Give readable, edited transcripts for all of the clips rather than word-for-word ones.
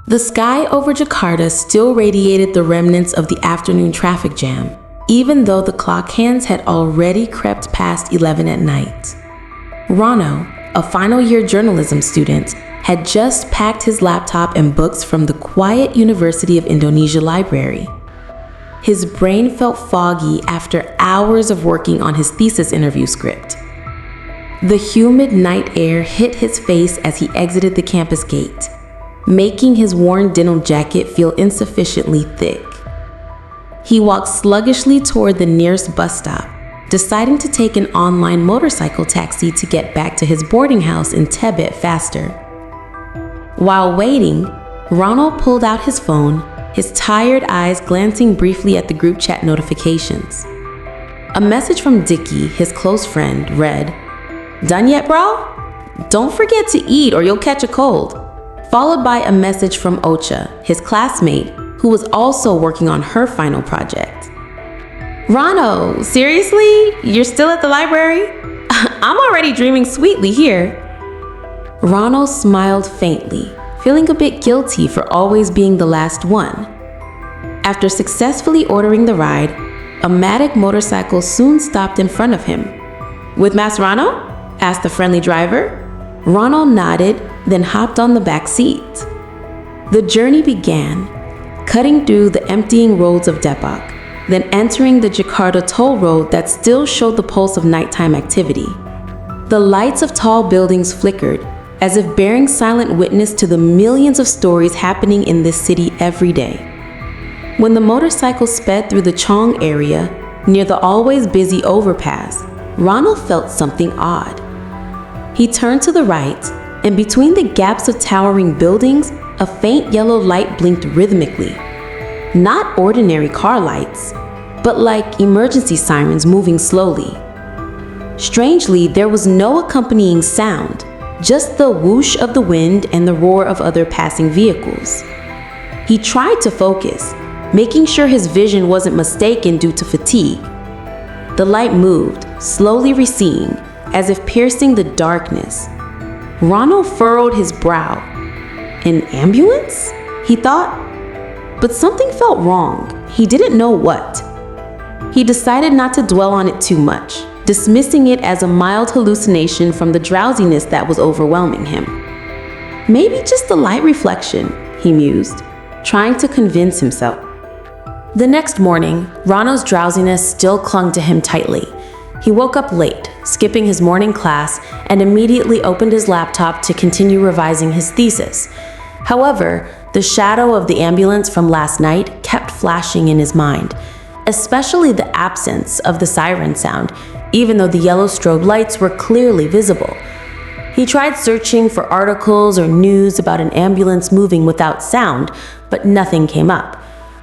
The sky over Jakarta still radiated the remnants of the afternoon traffic jam, even though the clock hands had already crept past 11 at night. Rano, a final-year journalism student, had just packed his laptop and books from the quiet University of Indonesia library. His brain felt foggy after hours of working on his thesis interview script. The humid night air hit his face as he exited the campus gate, making his worn denim jacket feel insufficiently thick. He walked sluggishly toward the nearest bus stop, deciding to take an online motorcycle taxi to get back to his boarding house in Tebet faster. While waiting, Ronald pulled out his phone, his tired eyes glancing briefly at the group chat notifications. A message from Dickie, his close friend, read, "Done yet, bro? Don't forget to eat or you'll catch a cold," followed by a message from Ocha, his classmate, who was also working on her final project. "Rano, seriously? You're still at the library? I'm already dreaming sweetly here." Rano smiled faintly, feeling a bit guilty for always being the last one. After successfully ordering the ride, a Matic motorcycle soon stopped in front of him. "With Mas Rano?" asked the friendly driver. Rano nodded, then hopped on the back seat. The journey began, cutting through the emptying roads of Depok, then entering the Jakarta toll road that still showed the pulse of nighttime activity. The lights of tall buildings flickered, as if bearing silent witness to the millions of stories happening in this city every day. When the motorcycle sped through the Chong area, near the always busy overpass, Ronald felt something odd. He turned to the right, and between the gaps of towering buildings, a faint yellow light blinked rhythmically. Not ordinary car lights, but like emergency sirens moving slowly. Strangely, there was no accompanying sound, just the whoosh of the wind and the roar of other passing vehicles. He tried to focus, making sure his vision wasn't mistaken due to fatigue. The light moved, slowly receding, as if piercing the darkness. Ronald furrowed his brow. An ambulance? He thought. But something felt wrong. He didn't know what. He decided not to dwell on it too much, dismissing it as a mild hallucination from the drowsiness that was overwhelming him. Maybe just a light reflection, he mused, trying to convince himself. The next morning, Rano's drowsiness still clung to him tightly. He woke up late, skipping his morning class, and immediately opened his laptop to continue revising his thesis. However, the shadow of the ambulance from last night kept flashing in his mind, especially the absence of the siren sound, even though the yellow strobe lights were clearly visible. He tried searching for articles or news about an ambulance moving without sound, but nothing came up,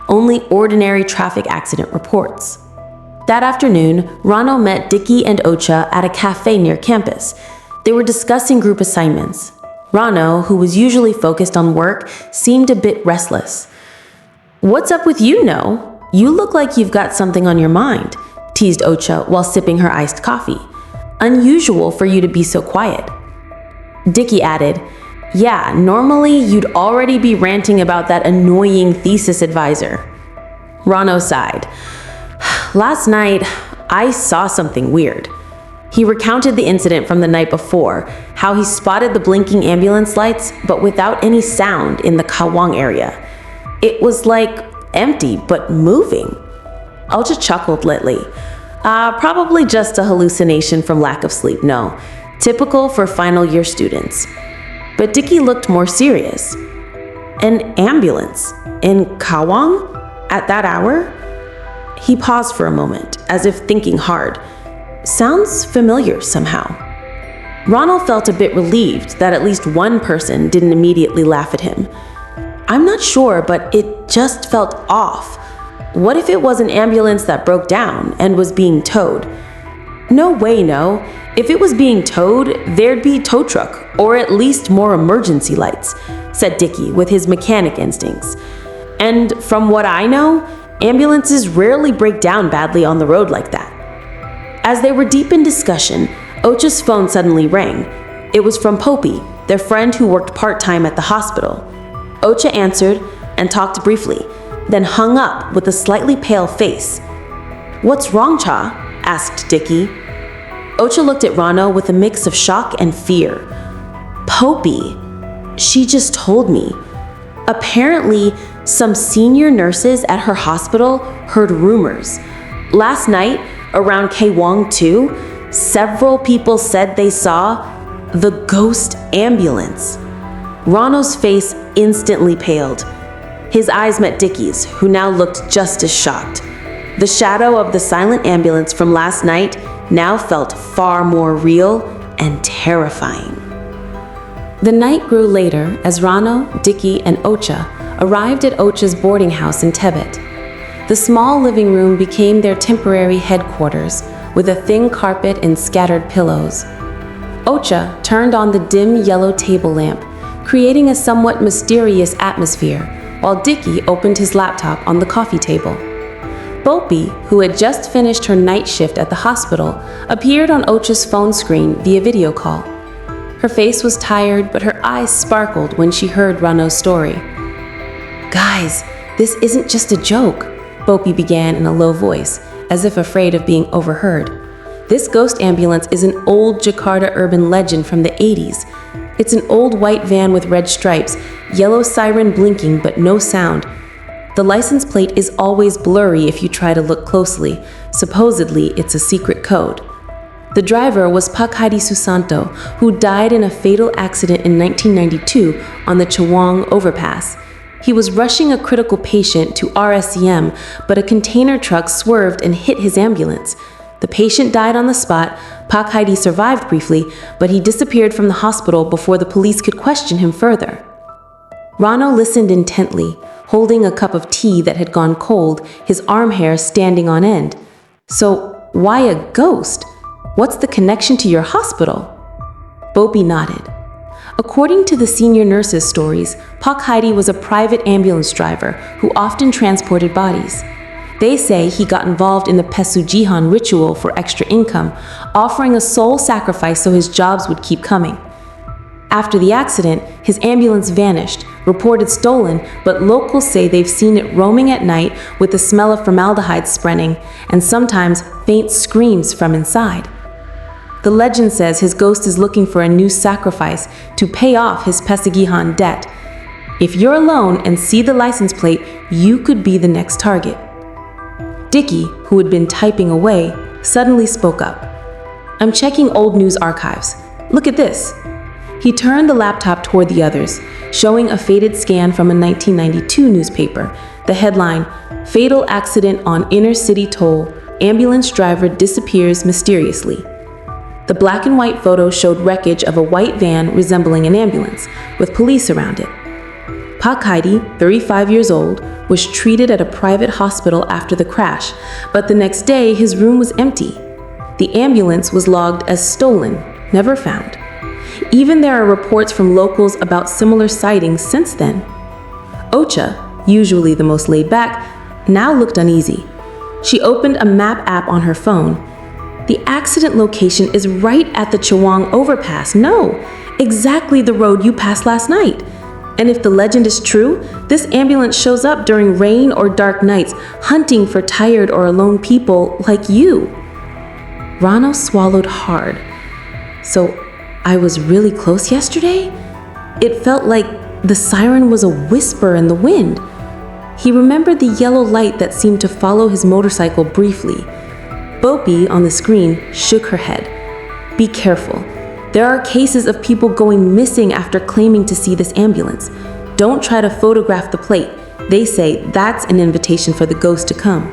only ordinary traffic accident reports. That afternoon, Rano met Dickie and Ocha at a cafe near campus. They were discussing group assignments. Rano, who was usually focused on work, seemed a bit restless. "What's up with you, No? You look like you've got something on your mind," teased Ocha while sipping her iced coffee. "Unusual for you to be so quiet." Dickie added, "Yeah, normally you'd already be ranting about that annoying thesis advisor." Rano sighed. "Last night, I saw something weird." He recounted the incident from the night before, how he spotted the blinking ambulance lights, but without any sound in the Kawang area. It was like empty, but moving. Ocha chuckled lightly. Probably just a hallucination from lack of sleep, no. Typical for final year students." But Dickie looked more serious. "An ambulance? In Kawang? At that hour?" He paused for a moment, as if thinking hard. Sounds familiar somehow. Ronald felt a bit relieved that at least one person didn't immediately laugh at him. "I'm not sure, but it just felt off. What if it was an ambulance that broke down and was being towed?" "No way, no. If it was being towed, there'd be tow truck, or at least more emergency lights," said Dickie with his mechanic instincts. "And from what I know, ambulances rarely break down badly on the road like that." As they were deep in discussion, Ocha's phone suddenly rang. It was from Popey, their friend who worked part-time at the hospital. Ocha answered and talked briefly, then hung up with a slightly pale face. "What's wrong, Cha?" asked Dicky. Ocha looked at Rano with a mix of shock and fear. "Popey, she just told me. Apparently, some senior nurses at her hospital heard rumors. Last night, around Kwong 2, several people said they saw the ghost ambulance." Rano's face instantly paled. His eyes met Dicky's, who now looked just as shocked. The shadow of the silent ambulance from last night now felt far more real and terrifying. The night grew later as Rano, Dicky, and Ocha arrived at Ocha's boarding house in Tibet. The small living room became their temporary headquarters, with a thin carpet and scattered pillows. Ocha turned on the dim yellow table lamp, creating a somewhat mysterious atmosphere, while Dicky opened his laptop on the coffee table. Popey, who had just finished her night shift at the hospital, appeared on Ocha's phone screen via video call. Her face was tired, but her eyes sparkled when she heard Rano's story. "Guys, this isn't just a joke," Popey began in a low voice, as if afraid of being overheard. "This ghost ambulance is an old Jakarta urban legend from the 80s. It's an old white van with red stripes, yellow siren blinking but no sound. The license plate is always blurry if you try to look closely. Supposedly, it's a secret code." The driver was Pakhadi Susanto, who died in a fatal accident in 1992 on the Chawang overpass. He was rushing a critical patient to RSCM, but a container truck swerved and hit his ambulance. The patient died on the spot. Pakhadi survived briefly, but he disappeared from the hospital before the police could question him further. Rano listened intently, holding a cup of tea that had gone cold, his arm hair standing on end. "So, why a ghost? What's the connection to your hospital?" Popey nodded. According to the senior nurses' stories, Pakhadi was a private ambulance driver who often transported bodies. They say he got involved in the Pesugihan ritual for extra income, offering a soul sacrifice so his jobs would keep coming. After the accident, his ambulance vanished, reported stolen, but locals say they've seen it roaming at night with the smell of formaldehyde spreading and sometimes faint screams from inside. The legend says his ghost is looking for a new sacrifice to pay off his Pesugihan debt. If you're alone and see the license plate, you could be the next target. Dicky, who had been typing away, suddenly spoke up. "I'm checking old news archives. Look at this." He turned the laptop toward the others, showing a faded scan from a 1992 newspaper. The headline, "Fatal Accident on Inner City Toll. Ambulance Driver Disappears Mysteriously." The black and white photo showed wreckage of a white van resembling an ambulance, with police around it. Pakhadi, 35 years old, was treated at a private hospital after the crash, but the next day his room was empty. The ambulance was logged as stolen, never found. Even there are reports from locals about similar sightings since then. Ocha, usually the most laid back, now looked uneasy. She opened a map app on her phone. The accident location is right at the Chawang overpass. No, exactly the road you passed last night. And if the legend is true, this ambulance shows up during rain or dark nights, hunting for tired or alone people like you. Rano swallowed hard. So I was really close yesterday? It felt like the siren was a whisper in the wind. He remembered the yellow light that seemed to follow his motorcycle briefly. Popey on the screen shook her head. Be careful. There are cases of people going missing after claiming to see this ambulance. Don't try to photograph the plate. They say that's an invitation for the ghost to come.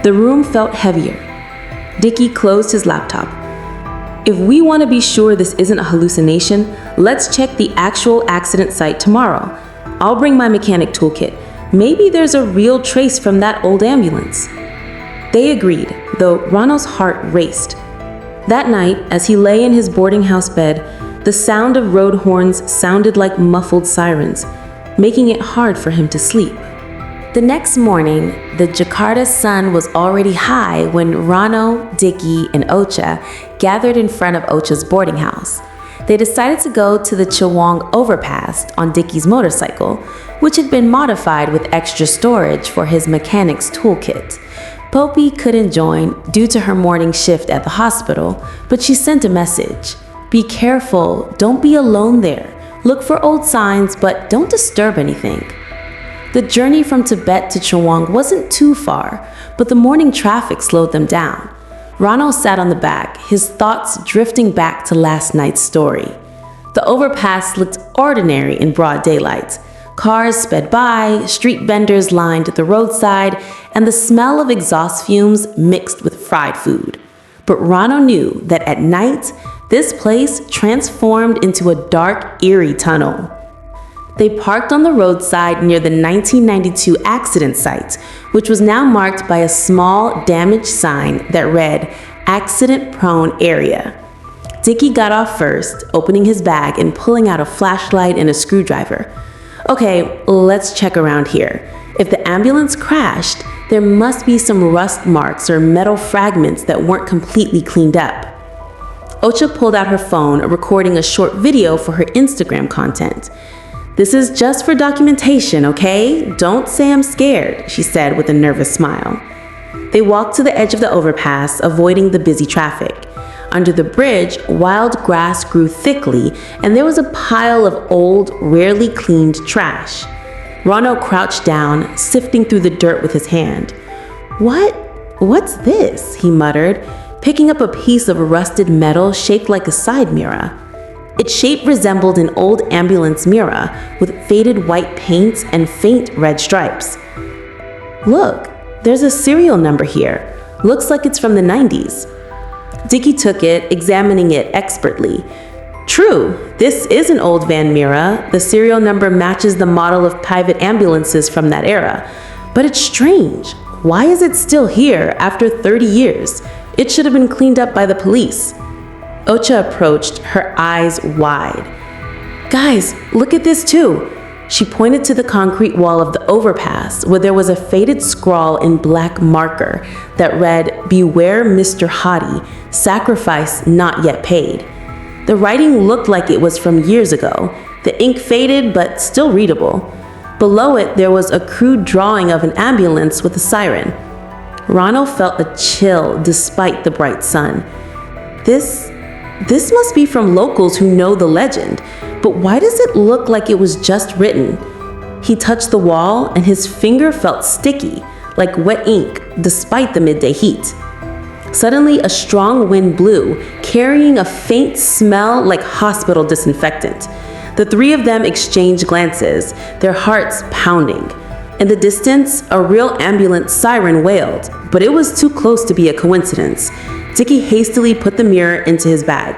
The room felt heavier. Dicky closed his laptop. If we want to be sure this isn't a hallucination, let's check the actual accident site tomorrow. I'll bring my mechanic toolkit. Maybe there's a real trace from that old ambulance. They agreed, though Rano's heart raced. That night, as he lay in his boarding house bed, the sound of road horns sounded like muffled sirens, making it hard for him to sleep. The next morning, the Jakarta sun was already high when Rano, Dicky, and Ocha gathered in front of Ocha's boarding house. they decided to go to the Chawang overpass on Dickie's motorcycle, which had been modified with extra storage for his mechanic's toolkit. Poppy couldn't join due to her morning shift at the hospital, but she sent a message. Be careful, don't be alone there. Look for old signs, but don't disturb anything. The journey from Tibet to Chawang wasn't too far, but the morning traffic slowed them down. Ronald sat on the back, his thoughts drifting back to last night's story. The overpass looked ordinary in broad daylight. Cars sped by, street vendors lined the roadside, and the smell of exhaust fumes mixed with fried food. But Ronald knew that at night, this place transformed into a dark, eerie tunnel. They parked on the roadside near the 1992 accident site, which was now marked by a small, damaged sign that read, "Accident-prone area." Dickie got off first, opening his bag and pulling out a flashlight and a screwdriver. Okay, let's check around here. If the ambulance crashed, there must be some rust marks or metal fragments that weren't completely cleaned up. Ocha pulled out her phone, recording a short video for her Instagram content. "This is just for documentation, okay? Don't say I'm scared," she said with a nervous smile. They walked to the edge of the overpass, avoiding the busy traffic. Under the bridge, wild grass grew thickly, and there was a pile of old, rarely cleaned trash. Ronald crouched down, sifting through the dirt with his hand. What's this?" he muttered, picking up a piece of rusted metal shaped like a side mirror. Its shape resembled an old ambulance mirror with faded white paint and faint red stripes. "Look, there's a serial number here. Looks like it's from the 90s. Dickie took it, examining it expertly. "True, this is an old van mirror. The serial number matches the model of private ambulances from that era. But it's strange. Why is it still here after 30 years? It should have been cleaned up by the police." Ocha approached, her eyes wide. "Guys, look at this too." She pointed to the concrete wall of the overpass where there was a faded scrawl in black marker that read, "Beware Mr. Hadi, sacrifice not yet paid." The writing looked like it was from years ago. The ink faded but still readable. Below it, there was a crude drawing of an ambulance with a siren. Ronald felt a chill despite the bright sun. This must be from locals who know the legend, but why does it look like it was just written? He touched the wall and his finger felt sticky, like wet ink, despite the midday heat. Suddenly, a strong wind blew, carrying a faint smell like hospital disinfectant. The three of them exchanged glances, their hearts pounding. In the distance, a real ambulance siren wailed, but it was too close to be a coincidence. Dickie hastily put the mirror into his bag.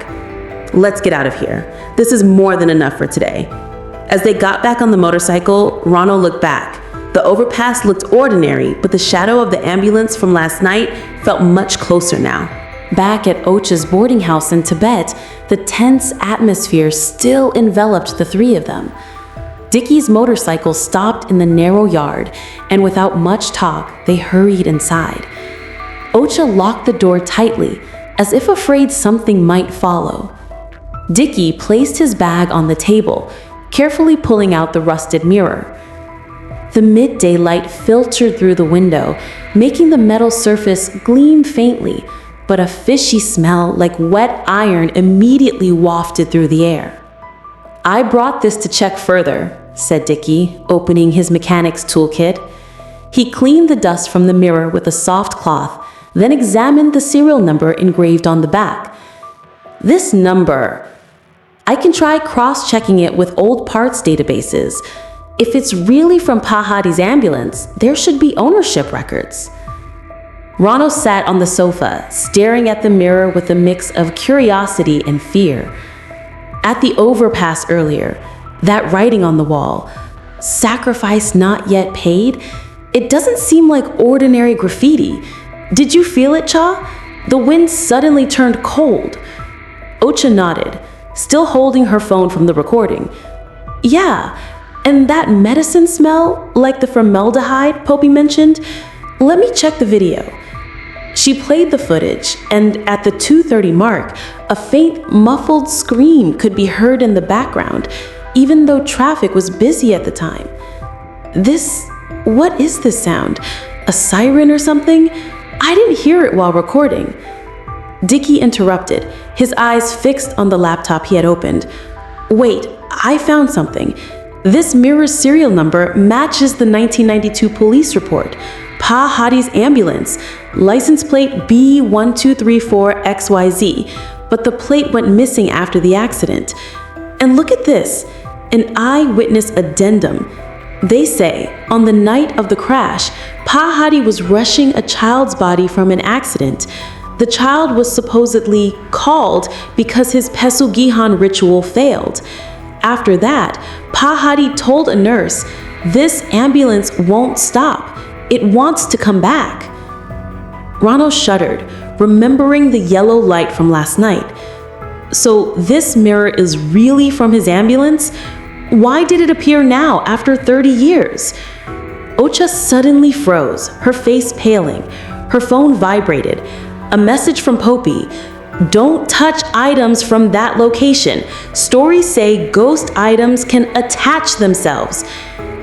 "Let's get out of here. This is more than enough for today." As they got back on the motorcycle, Ronald looked back. The overpass looked ordinary, but the shadow of the ambulance from last night felt much closer now. Back at Ocha's boarding house in Tibet, the tense atmosphere still enveloped the three of them. Dickie's motorcycle stopped in the narrow yard, and without much talk, they hurried inside. Ocha locked the door tightly, as if afraid something might follow. Dickie placed his bag on the table, carefully pulling out the rusted mirror. The midday light filtered through the window, making the metal surface gleam faintly, but a fishy smell like wet iron immediately wafted through the air. "I brought this to check further," said Dickie, opening his mechanic's toolkit. He cleaned the dust from the mirror with a soft cloth, then examined the serial number engraved on the back. "This number, I can try cross-checking it with old parts databases. If it's really from Pahadi's ambulance, there should be ownership records." Ronald sat on the sofa, staring at the mirror with a mix of curiosity and fear. At the overpass earlier, that writing on the wall, "Sacrifice not yet paid," it doesn't seem like ordinary graffiti. Did you feel it, Cha? The wind suddenly turned cold. Ocha nodded, still holding her phone from the recording. "Yeah, and that medicine smell, like the formaldehyde Poppy mentioned. Let me check the video." She played the footage, and at the 2:30 mark, a faint, muffled scream could be heard in the background, even though traffic was busy at the time. What is this sound? A siren or something? I didn't hear it while recording. Dickie interrupted, his eyes fixed on the laptop he had opened. Wait, I found something. This mirror's serial number matches the 1992 police report. Pa Hadi's ambulance, license plate B1234XYZ, but the plate went missing after the accident. And look at this, an eyewitness addendum. They say, on the night of the crash, Pa Hadi was rushing a child's body from an accident. The child was supposedly called because his Pesugihan ritual failed. After that, Pa Hadi told a nurse, "This ambulance won't stop. It wants to come back." Ronald shuddered, remembering the yellow light from last night. So this mirror is really from his ambulance? Why did it appear now, after 30 years? Ocha suddenly froze, her face paling. Her phone vibrated. A message from Popey. "Don't touch items from that location. Stories say ghost items can attach themselves."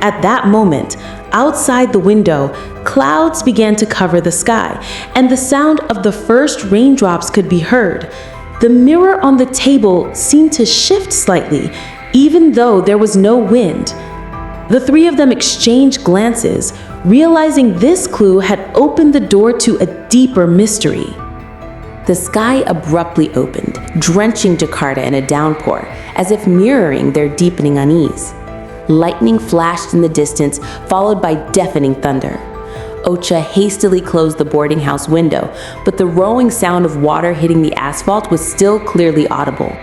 At that moment, outside the window, clouds began to cover the sky, and the sound of the first raindrops could be heard. The mirror on the table seemed to shift slightly, even though there was no wind. The three of them exchanged glances, realizing this clue had opened the door to a deeper mystery. The sky abruptly opened, drenching Jakarta in a downpour, as if mirroring their deepening unease. Lightning flashed in the distance, followed by deafening thunder. Ocha hastily closed the boarding house window, but the roaring sound of water hitting the asphalt was still clearly audible.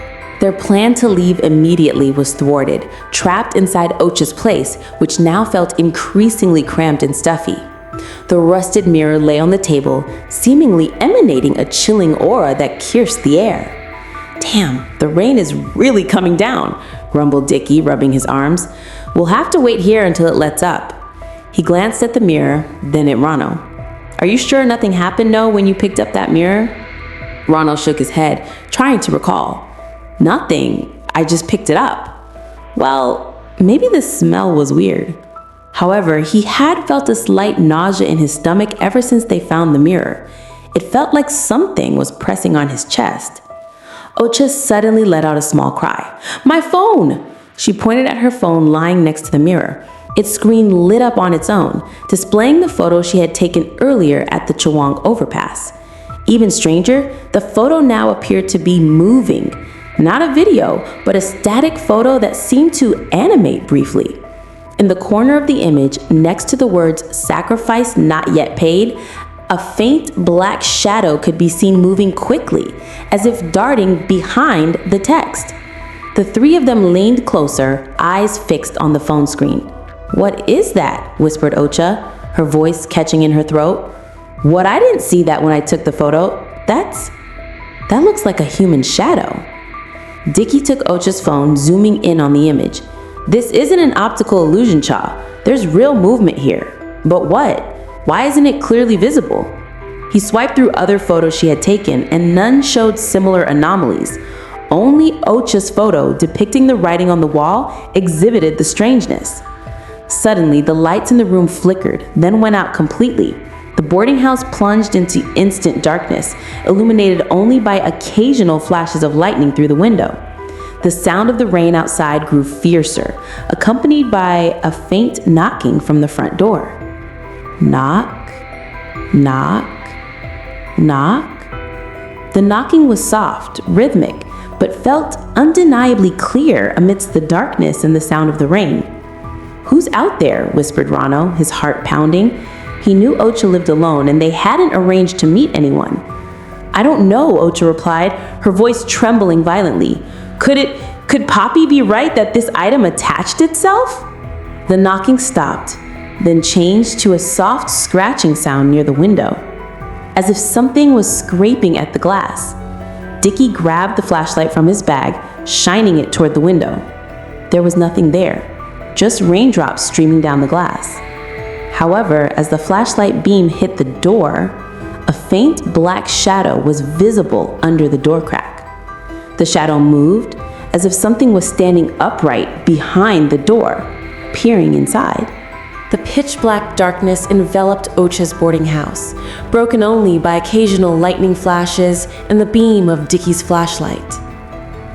Their plan to leave immediately was thwarted, trapped inside Ocha's place, which now felt increasingly cramped and stuffy. The rusted mirror lay on the table, seemingly emanating a chilling aura that pierced the air. "Damn, the rain is really coming down," grumbled Dickie, rubbing his arms. "We'll have to wait here until it lets up." He glanced at the mirror, then at Ronald. "Are you sure nothing happened, No, when you picked up that mirror?" Ronald shook his head, trying to recall. "Nothing. I just picked it up." Well, maybe the smell was weird. However, he had felt a slight nausea in his stomach ever since they found the mirror. It felt like something was pressing on his chest. Ocha suddenly let out a small cry. "My phone!" She pointed at her phone lying next to the mirror. Its screen lit up on its own, displaying the photo she had taken earlier at the Chawang overpass. Even stranger, the photo now appeared to be moving. Not a video, but a static photo that seemed to animate briefly. In the corner of the image, next to the words "sacrifice not yet paid," a faint black shadow could be seen moving quickly, as if darting behind the text. The three of them leaned closer, eyes fixed on the phone screen. "What is that?" whispered Ocha, her voice catching in her throat. "What? I didn't see that when I took the photo. That looks like a human shadow." Dickie took Ocha's phone, zooming in on the image. "This isn't an optical illusion, Cha. There's real movement here." "But what? Why isn't it clearly visible?" He swiped through other photos she had taken, and none showed similar anomalies. Only Ocha's photo, depicting the writing on the wall, exhibited the strangeness. Suddenly, the lights in the room flickered, then went out completely. The boarding house plunged into instant darkness, illuminated only by occasional flashes of lightning through the window. The sound of the rain outside grew fiercer, accompanied by a faint knocking from the front door. Knock, knock, knock. The knocking was soft, rhythmic, but felt undeniably clear amidst the darkness and the sound of the rain. "Who's out there?" whispered Rano, his heart pounding. He knew Ocha lived alone, and they hadn't arranged to meet anyone. "I don't know," Ocha replied, her voice trembling violently. Could Poppy be right that this item attached itself?" The knocking stopped, then changed to a soft scratching sound near the window, as if something was scraping at the glass. Dickie grabbed the flashlight from his bag, shining it toward the window. There was nothing there, just raindrops streaming down the glass. However, as the flashlight beam hit the door, A faint black shadow was visible under the door crack. The shadow moved as if something was standing upright behind the door, peering inside. The pitch-black darkness enveloped Ocha's boarding house, broken only by occasional lightning flashes and the beam of Dickie's flashlight.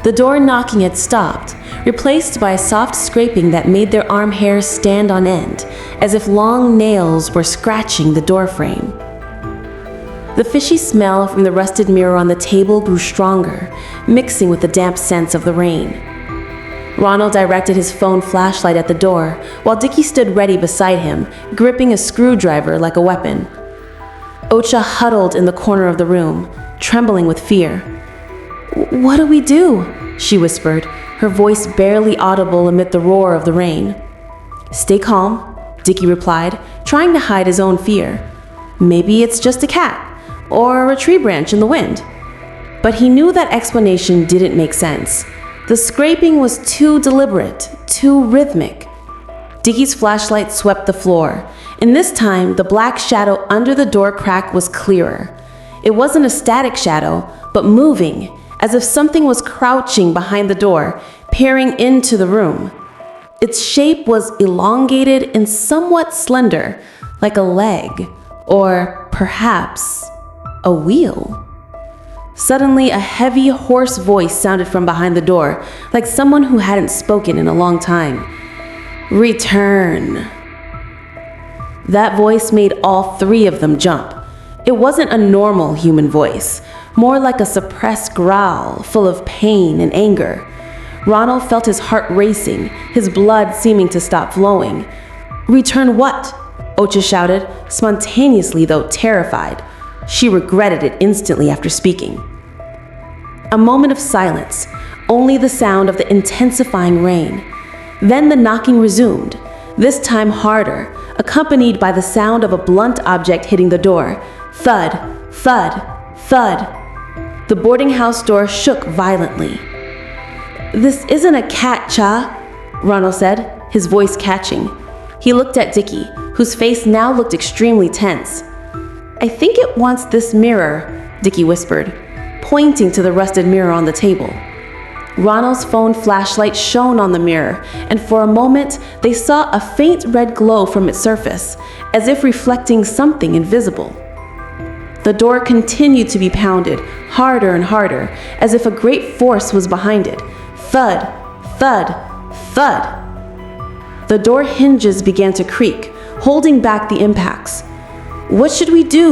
The door knocking had stopped, replaced by a soft scraping that made their arm hairs stand on end, as if long nails were scratching the door frame. The fishy smell from the rusted mirror on the table grew stronger, mixing with the damp scents of the rain. Ronald directed his phone flashlight at the door, while Dickie stood ready beside him, gripping a screwdriver like a weapon. Ocha huddled in the corner of the room, trembling with fear. "What do we do?" she whispered, her voice barely audible amid the roar of the rain. "Stay calm," Dickie replied, trying to hide his own fear. "Maybe it's just a cat, or a tree branch in the wind." But he knew that explanation didn't make sense. The scraping was too deliberate, too rhythmic. Dickie's flashlight swept the floor, and this time the black shadow under the door crack was clearer. It wasn't a static shadow, but moving, as if something was crouching behind the door, peering into the room. Its shape was elongated and somewhat slender, like a leg, or perhaps a wheel. Suddenly, a heavy, hoarse voice sounded from behind the door, like someone who hadn't spoken in a long time. "Return." That voice made all three of them jump. It wasn't a normal human voice, more like a suppressed growl, full of pain and anger. Ronald felt his heart racing, his blood seeming to stop flowing. "Return what?" Ocha shouted, spontaneously though terrified. She regretted it instantly after speaking. A moment of silence, only the sound of the intensifying rain. Then the knocking resumed, this time harder, accompanied by the sound of a blunt object hitting the door. Thud, thud, thud. The boarding house door shook violently. "This isn't a cat, Cha," Ronald said, his voice catching. He looked at Dickie, whose face now looked extremely tense. "I think it wants this mirror," Dickie whispered, pointing to the rusted mirror on the table. Ronald's phone flashlight shone on the mirror, and for a moment they saw a faint red glow from its surface, as if reflecting something invisible. The door continued to be pounded, harder and harder, as if a great force was behind it. Thud, thud, thud. The door hinges began to creak, holding back the impacts. "What should we do?"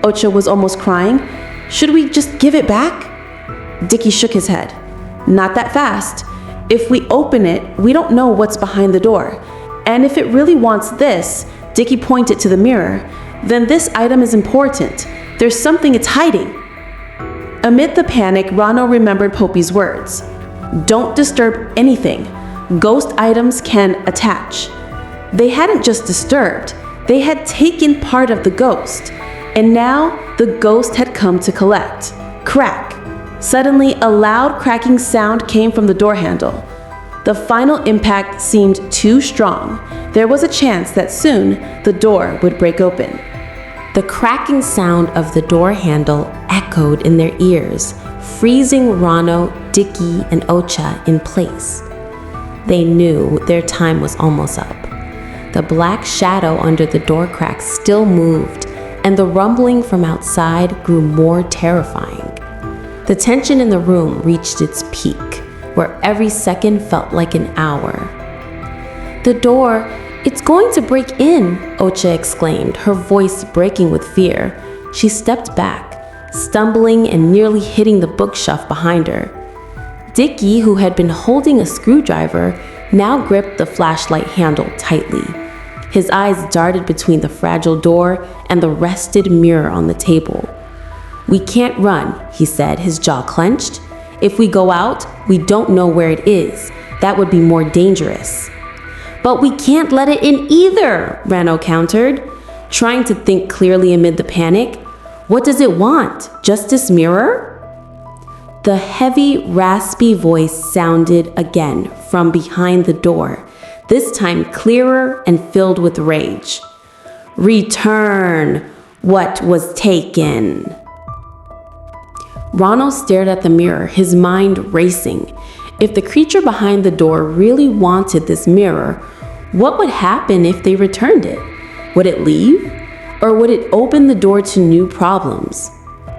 Ocha was almost crying. "Should we just give it back?" Dickie shook his head. "Not that fast. If we open it, we don't know what's behind the door. And if it really wants this," Dickie pointed to the mirror, "then this item is important. There's something it's hiding." Amid the panic, Rano remembered Poppy's words. "Don't disturb anything. Ghost items can attach." They hadn't just disturbed. They had taken part of the ghost, and now the ghost had come to collect. Crack! Suddenly, a loud cracking sound came from the door handle. The final impact seemed too strong. There was a chance that soon the door would break open. The cracking sound of the door handle echoed in their ears, freezing Rano, Dickie, and Ocha in place. They knew their time was almost up. The black shadow under the door crack still moved, and the rumbling from outside grew more terrifying. The tension in the room reached its peak, where every second felt like an hour. "The door, it's going to break in," Ocha exclaimed, her voice breaking with fear. She stepped back, stumbling and nearly hitting the bookshelf behind her. Dickie, who had been holding a screwdriver, now gripped the flashlight handle tightly. His eyes darted between the fragile door and the rested mirror on the table. "We can't run," he said, his jaw clenched. "If we go out, we don't know where it is. That would be more dangerous." "But we can't let it in either," Rano countered, trying to think clearly amid the panic. "What does it want? Just this mirror?" The heavy, raspy voice sounded again from behind the door, this time clearer and filled with rage. "Return, What was taken? Ronald stared at the mirror, his mind racing. If the creature behind the door really wanted this mirror, what would happen if they returned it? Would it leave? Or would it open the door to new problems?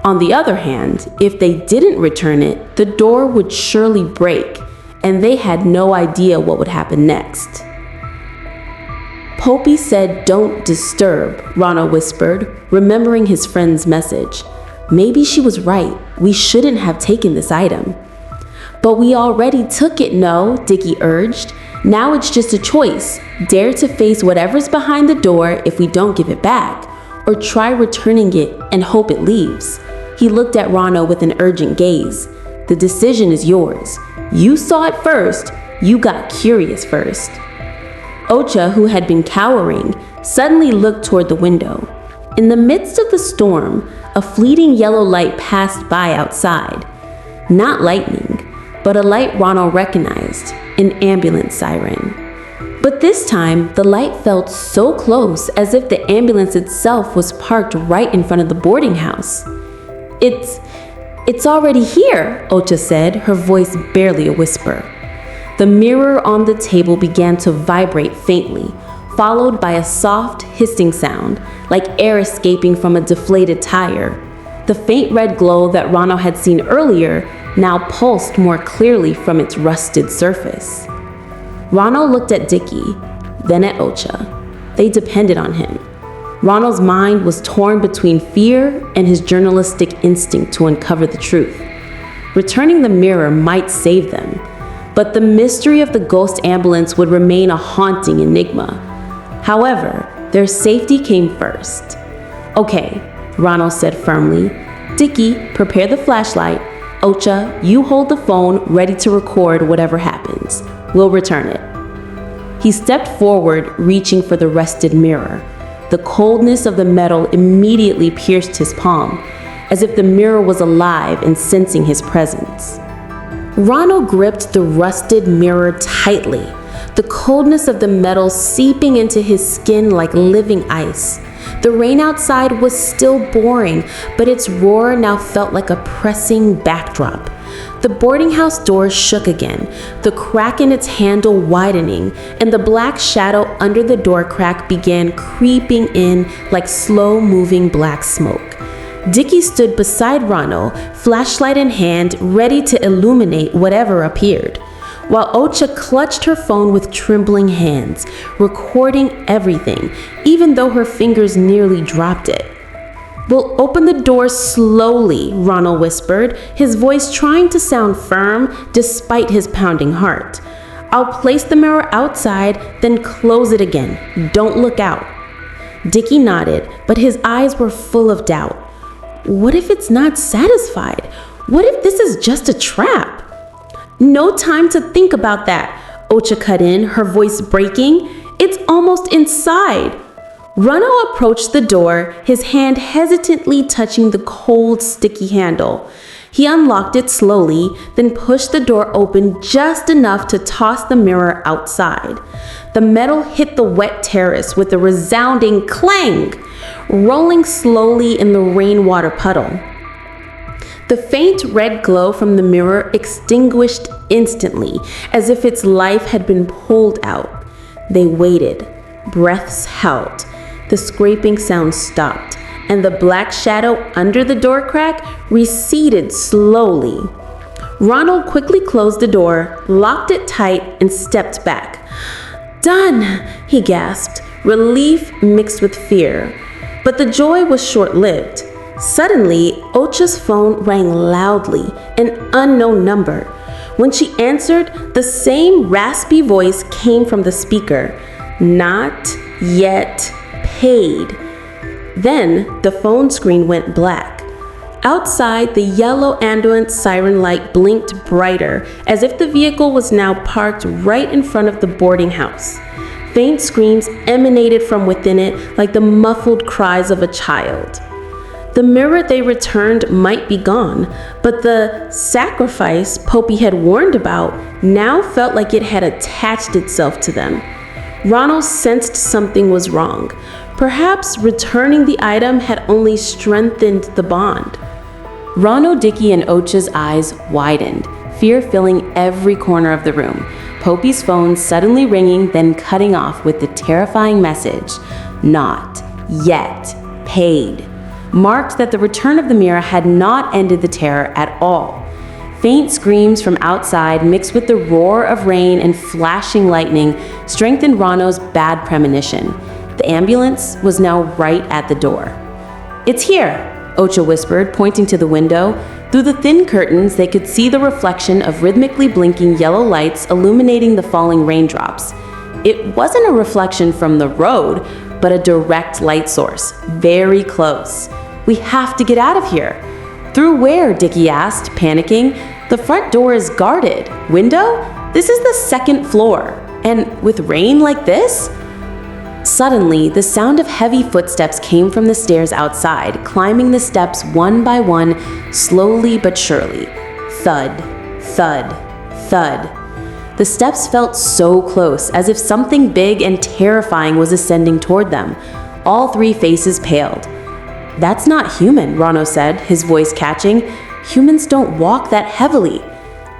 On the other hand, if they didn't return it, the door would surely break, and they had no idea what would happen next. Popey said, "Don't disturb," Ronald whispered, remembering his friend's message. Maybe she was right. We shouldn't have taken this item. But we already took it, no, Dickie urged. Now it's just a choice. Dare to face whatever's behind the door if we don't give it back, or try returning it and hope it leaves. He looked at Ronald with an urgent gaze. The decision is yours. You saw it first. You got curious first. Ocha, who had been cowering, suddenly looked toward the window. In the midst of the storm, a fleeting yellow light passed by outside. Not lightning, but a light Ronald recognized, an ambulance siren. But this time, the light felt so close as if the ambulance itself was parked right in front of the boarding house. It's already here, Ocha said, her voice barely a whisper. The mirror on the table began to vibrate faintly, followed by a soft hissing sound, like air escaping from a deflated tire. The faint red glow that Ronald had seen earlier now pulsed more clearly from its rusted surface. Ronald looked at Dickie, then at Ocha. They depended on him. Ronald's mind was torn between fear and his journalistic instinct to uncover the truth. Returning the mirror might save them, but the mystery of the ghost ambulance would remain a haunting enigma. However, their safety came first. "Okay," Ronald said firmly. "Dickie, prepare the flashlight. Ocha, you hold the phone ready to record whatever happens. We'll return it." He stepped forward, reaching for the rusted mirror. The coldness of the metal immediately pierced his palm, as if the mirror was alive and sensing his presence. Ronald gripped the rusted mirror tightly, the coldness of the metal seeping into his skin like living ice. The rain outside was still pouring, but its roar now felt like a pressing backdrop. The boarding house door shook again, the crack in its handle widening, and the black shadow under the door crack began creeping in like slow-moving black smoke. Dickie stood beside Ronald, flashlight in hand, ready to illuminate whatever appeared, while Ocha clutched her phone with trembling hands, recording everything, even though her fingers nearly dropped it. "We'll open the door slowly," Ronald whispered, his voice trying to sound firm despite his pounding heart. "I'll place the mirror outside, then close it again. Don't look out." Dickie nodded, but his eyes were full of doubt. What if it's not satisfied? What if this is just a trap? "No time to think about that," Ocha cut in, her voice breaking. "It's almost inside." Ronald approached the door, his hand hesitantly touching the cold, sticky handle. He unlocked it slowly, then pushed the door open just enough to toss the mirror outside. The metal hit the wet terrace with a resounding clang, rolling slowly in the rainwater puddle. The faint red glow from the mirror extinguished instantly, as if its life had been pulled out. They waited. Breaths held. The scraping sound stopped, and the black shadow under the door crack receded slowly. Ronald quickly closed the door, locked it tight, and stepped back. "Done!" he gasped, relief mixed with fear. But the joy was short-lived. Suddenly, Ocha's phone rang loudly, an unknown number. When she answered, the same raspy voice came from the speaker. "Not yet paid." Then the phone screen went black. Outside, the yellow ambulance siren light blinked brighter, as if the vehicle was now parked right in front of the boarding house. Faint screams emanated from within it like the muffled cries of a child. The mirror they returned might be gone, but the sacrifice Popey had warned about now felt like it had attached itself to them. Ronald sensed something was wrong. Perhaps returning the item had only strengthened the bond. Ronald, Dickie, and Ocha's eyes widened, fear filling every corner of the room. Popey's phone suddenly ringing, then cutting off with the terrifying message, "Not yet paid," marked that the return of the mirror had not ended the terror at all. Faint screams from outside mixed with the roar of rain and flashing lightning strengthened Ronald's bad premonition. The ambulance was now right at the door. "It's here," Ocha whispered, pointing to the window. Through the thin curtains, they could see the reflection of rhythmically blinking yellow lights illuminating the falling raindrops. It wasn't a reflection from the road, but a direct light source, very close. "We have to get out of here." "Through where?" Dickie asked, panicking. "The front door is guarded. Window? This is the second floor. And with rain like this?" Suddenly, the sound of heavy footsteps came from the stairs outside, climbing the steps one by one, slowly but surely. Thud, thud, thud. The steps felt so close, as if something big and terrifying was ascending toward them. All three faces paled. "That's not human," Ronald said, his voice catching. "Humans don't walk that heavily."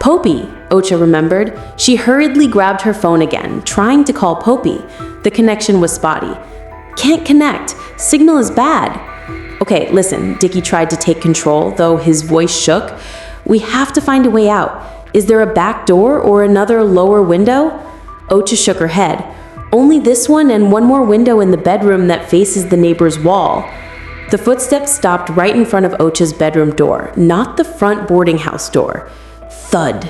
"Popey," Ocha remembered. She hurriedly grabbed her phone again, trying to call Popey. The connection was spotty. "Can't connect. Signal is bad." "Okay, listen," Dickie tried to take control, though his voice shook. "We have to find a way out. Is there a back door or another lower window?" Ocha shook her head. "Only this one and one more window in the bedroom that faces the neighbor's wall." The footsteps stopped right in front of Ocha's bedroom door, not the front boarding house door. Thud,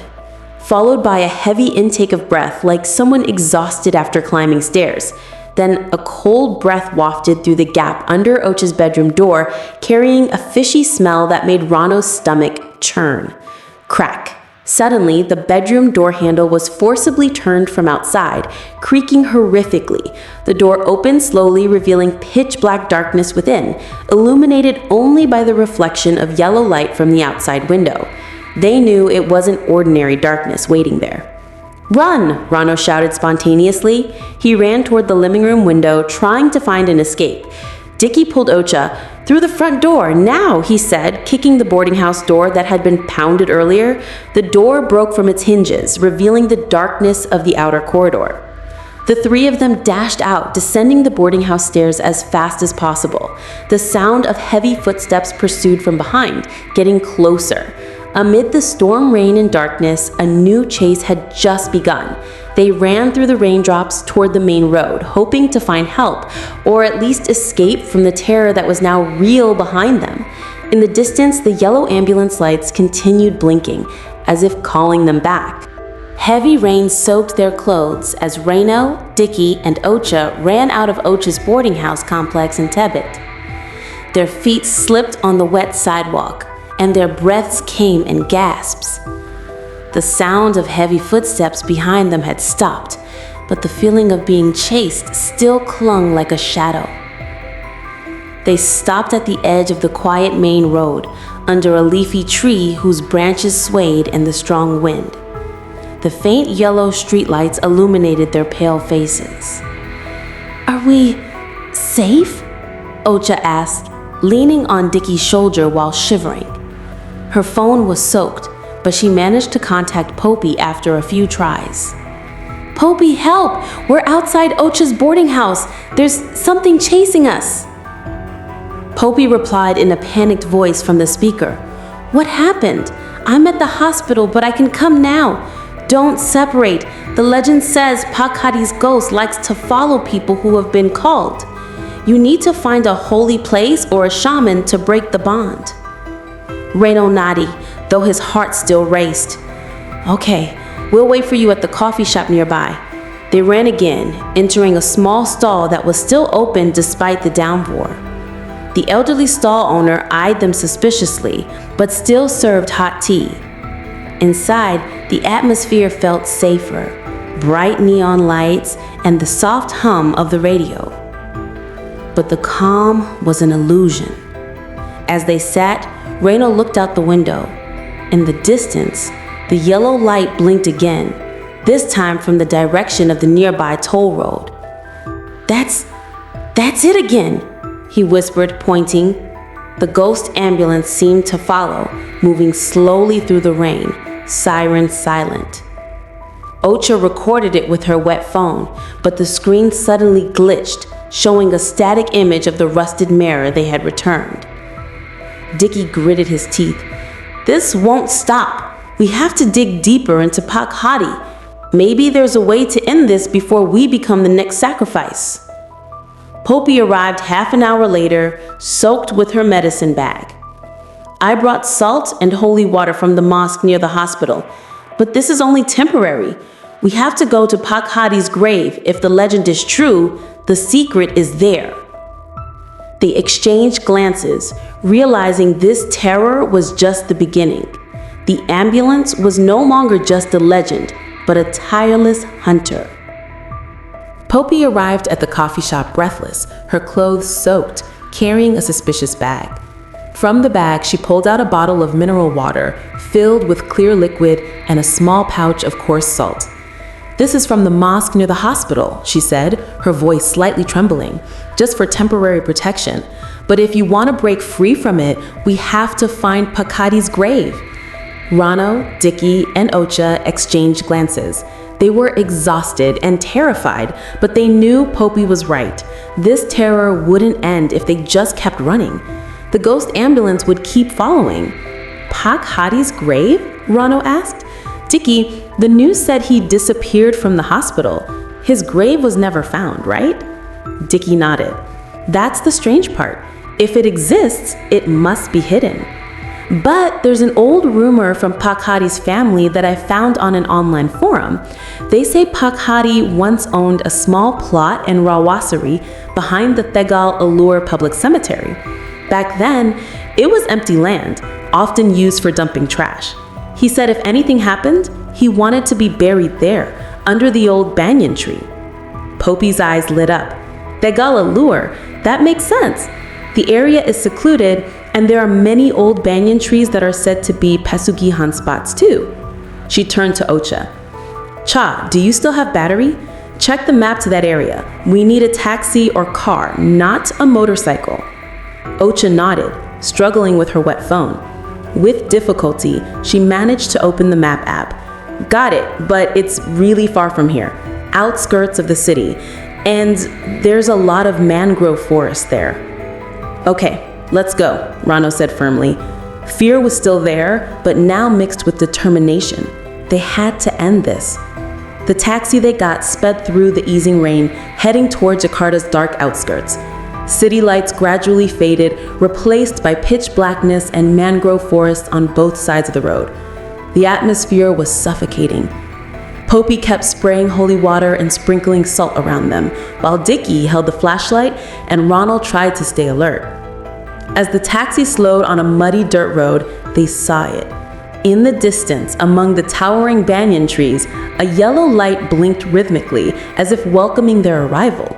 followed by a heavy intake of breath like someone exhausted after climbing stairs. Then a cold breath wafted through the gap under Ocha's bedroom door, carrying a fishy smell that made Ronald's stomach churn. Crack. Suddenly, the bedroom door handle was forcibly turned from outside, creaking horrifically. The door opened slowly, revealing pitch-black darkness within, illuminated only by the reflection of yellow light from the outside window. They knew it wasn't ordinary darkness waiting there. "Run!" Ronald shouted spontaneously. He ran toward the living room window, trying to find an escape. Dickie pulled Ocha. "Through the front door, now," he said, kicking the boarding house door that had been pounded earlier. The door broke from its hinges, revealing the darkness of the outer corridor. The three of them dashed out, descending the boarding house stairs as fast as possible. The sound of heavy footsteps pursued from behind, getting closer. Amid the storm, rain, and darkness, a new chase had just begun. They ran through the raindrops toward the main road, hoping to find help, or at least escape from the terror that was now real behind them. In the distance, the yellow ambulance lights continued blinking, as if calling them back. Heavy rain soaked their clothes as Reno, Dickie, and Ocha ran out of Ocha's boarding house complex in Tebet. Their feet slipped on the wet sidewalk, and their breaths came in gasps. The sound of heavy footsteps behind them had stopped, but the feeling of being chased still clung like a shadow. They stopped at the edge of the quiet main road, under a leafy tree whose branches swayed in the strong wind. The faint yellow streetlights illuminated their pale faces. "Are we safe?" Ocha asked, leaning on Dickie's shoulder while shivering. Her phone was soaked, but she managed to contact Popey after a few tries. "Popey, help! We're outside Ocha's boarding house. There's something chasing us." Popey replied in a panicked voice from the speaker. "What happened? I'm at the hospital, but I can come now. Don't separate. The legend says Pakhadi's ghost likes to follow people who have been called. You need to find a holy place or a shaman to break the bond." Reno nodded, though his heart still raced. "Okay, we'll wait for you at the coffee shop nearby." They ran again, entering a small stall that was still open despite the downpour. The elderly stall owner eyed them suspiciously, but still served hot tea. Inside, the atmosphere felt safer, bright neon lights and the soft hum of the radio. But the calm was an illusion. As they sat, Reno looked out the window. In the distance, the yellow light blinked again, this time from the direction of the nearby toll road. That's it again," he whispered, pointing. The ghost ambulance seemed to follow, moving slowly through the rain, siren silent. Ocha recorded it with her wet phone, but the screen suddenly glitched, showing a static image of the rusted mirror they had returned. Dickie gritted his teeth. "This won't stop. We have to dig deeper into Pakhadi. Maybe there's a way to end this before we become the next sacrifice." Popey arrived half an hour later, soaked with her medicine bag. "I brought salt and holy water from the mosque near the hospital, but this is only temporary. We have to go to Pakhadi's grave. If the legend is true, the secret is there." They exchanged glances, realizing this terror was just the beginning. The ambulance was no longer just a legend, but a tireless hunter. Popey arrived at the coffee shop breathless, her clothes soaked, carrying a suspicious bag. From the bag, she pulled out a bottle of mineral water filled with clear liquid and a small pouch of coarse salt. "This is from the mosque near the hospital," she said, her voice slightly trembling, "just for temporary protection. But if you want to break free from it, we have to find Pakhadi's grave." Rano, Dickie, and Ocha exchanged glances. They were exhausted and terrified, but they knew Popey was right. This terror wouldn't end if they just kept running. The ghost ambulance would keep following. "Pakhadi's grave?" Rano asked. "Dickie, the news said he disappeared from the hospital. His grave was never found, right?" Dickie nodded. "That's the strange part. If it exists, it must be hidden. But there's an old rumor from Pakhadi's family that I found on an online forum. They say Pakhadi once owned a small plot in Rawasari behind the Thegal Allure Public Cemetery. Back then, it was empty land, often used for dumping trash. He said if anything happened, he wanted to be buried there, under the old banyan tree." Popey's eyes lit up. "Thegal Allure, that makes sense. The area is secluded, and there are many old banyan trees that are said to be Pesugihan spots too." She turned to Ocha. "Cha, do you still have battery? Check the map to that area. We need a taxi or car, not a motorcycle." Ocha nodded, struggling with her wet phone. With difficulty, she managed to open the map app. "Got it, but it's really far from here, outskirts of the city, and there's a lot of mangrove forest there." "Okay, let's go," Rano said firmly. Fear was still there, but now mixed with determination. They had to end this. The taxi they got sped through the easing rain, heading toward Jakarta's dark outskirts. City lights gradually faded, replaced by pitch blackness and mangrove forests on both sides of the road. The atmosphere was suffocating. Popey kept spraying holy water and sprinkling salt around them, while Dickie held the flashlight and Ronald tried to stay alert. As the taxi slowed on a muddy dirt road, they saw it. In the distance, among the towering banyan trees, a yellow light blinked rhythmically, as if welcoming their arrival.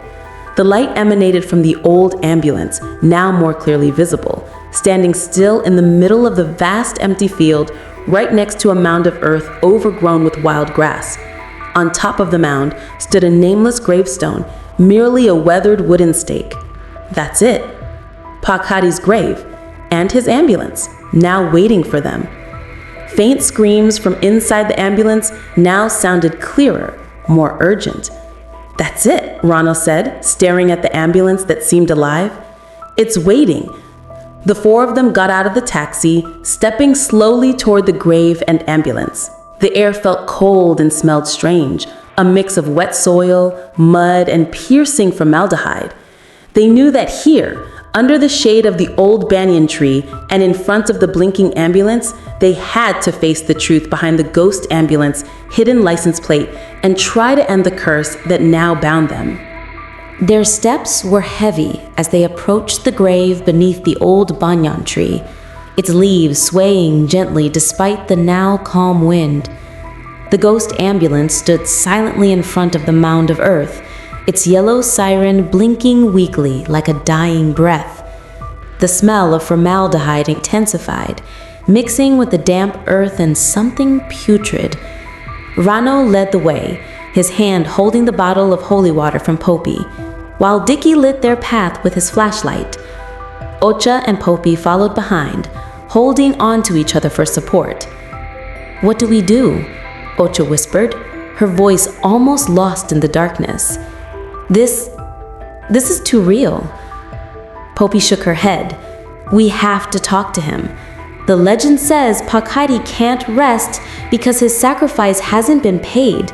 The light emanated from the old ambulance, now more clearly visible, standing still in the middle of the vast empty field, right next to a mound of earth overgrown with wild grass. On top of the mound stood a nameless gravestone, merely a weathered wooden stake. That's it. Pakhadi's grave, and his ambulance, now waiting for them. Faint screams from inside the ambulance now sounded clearer, more urgent. "That's it," Ronald said, staring at the ambulance that seemed alive. "It's waiting." The four of them got out of the taxi, stepping slowly toward the grave and ambulance. The air felt cold and smelled strange, a mix of wet soil, mud, and piercing formaldehyde. They knew that here, under the shade of the old banyan tree and in front of the blinking ambulance, they had to face the truth behind the ghost ambulance hidden license plate and try to end the curse that now bound them. Their steps were heavy as they approached the grave beneath the old banyan tree, its leaves swaying gently despite the now calm wind. The ghost ambulance stood silently in front of the mound of earth, its yellow siren blinking weakly like a dying breath. The smell of formaldehyde intensified, mixing with the damp earth and something putrid. Rano led the way, his hand holding the bottle of holy water from Popey. while Dicky lit their path with his flashlight. Ocha and Poppy followed behind, holding on to each other for support. "What do we do?" Ocha whispered, her voice almost lost in the darkness. This is too real." Poppy shook her head. "We have to talk to him. The legend says Pakadi can't rest because his sacrifice hasn't been paid.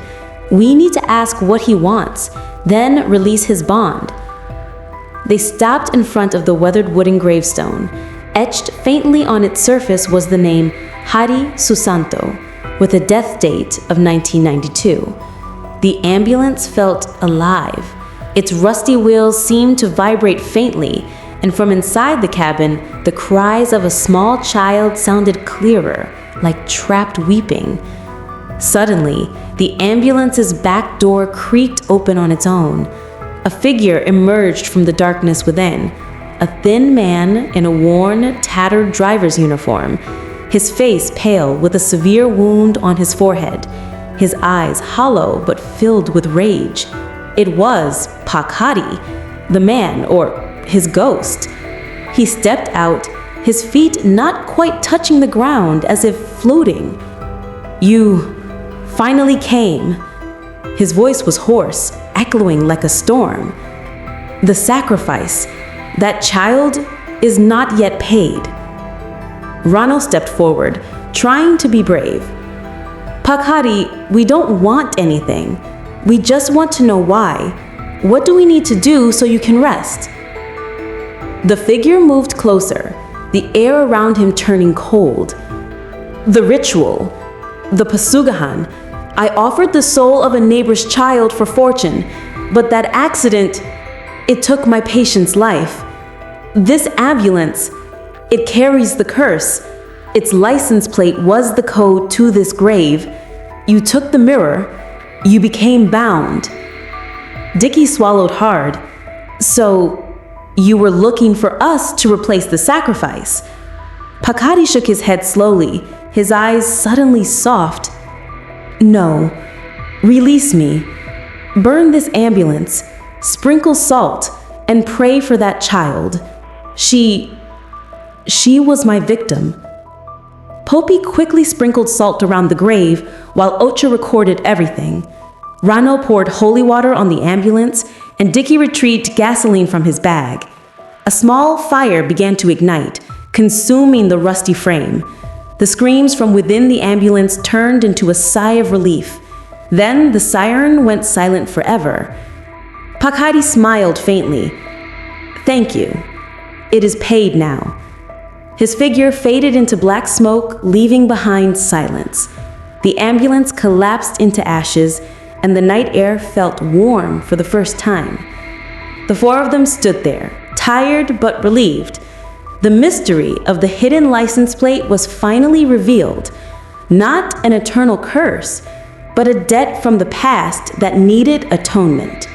We need to ask what he wants, then release his bond." They stopped in front of the weathered wooden gravestone. Etched faintly on its surface was the name Hari Susanto, with a death date of 1992. The ambulance felt alive. Its rusty wheels seemed to vibrate faintly, and from inside the cabin, the cries of a small child sounded clearer, like trapped weeping. Suddenly, the ambulance's back door creaked open on its own. A figure emerged from the darkness within, a thin man in a worn, tattered driver's uniform, his face pale with a severe wound on his forehead, his eyes hollow but filled with rage. It was Pakadi, the man, or his ghost. He stepped out, his feet not quite touching the ground, as if floating. "You finally came." His voice was hoarse, echoing like a storm. "The sacrifice, that child, is not yet paid." Ronald stepped forward, trying to be brave. "Pakadi, we don't want anything. We just want to know why. What do we need to do so you can rest?" The figure moved closer, the air around him turning cold. "The ritual, the Pasugahan. I offered the soul of a neighbor's child for fortune, but that accident, it took my patient's life. This ambulance, it carries the curse. Its license plate was the code to this grave. You took the mirror. You became bound." Dicky swallowed hard. "So, you were looking for us to replace the sacrifice?" Pakadi shook his head slowly, his eyes suddenly soft. "No. Release me. Burn this ambulance. Sprinkle salt and pray for that child. She was my victim." Poppy quickly sprinkled salt around the grave while Ocha recorded everything. Rano poured holy water on the ambulance, and Dicky retrieved gasoline from his bag. A small fire began to ignite, consuming the rusty frame. The screams from within the ambulance turned into a sigh of relief. Then the siren went silent forever. Pakadi smiled faintly. "Thank you. It is paid now." His figure faded into black smoke, leaving behind silence. The ambulance collapsed into ashes, and the night air felt warm for the first time. The four of them stood there, tired but relieved. The mystery of the hidden license plate was finally revealed. Not an eternal curse, but a debt from the past that needed atonement.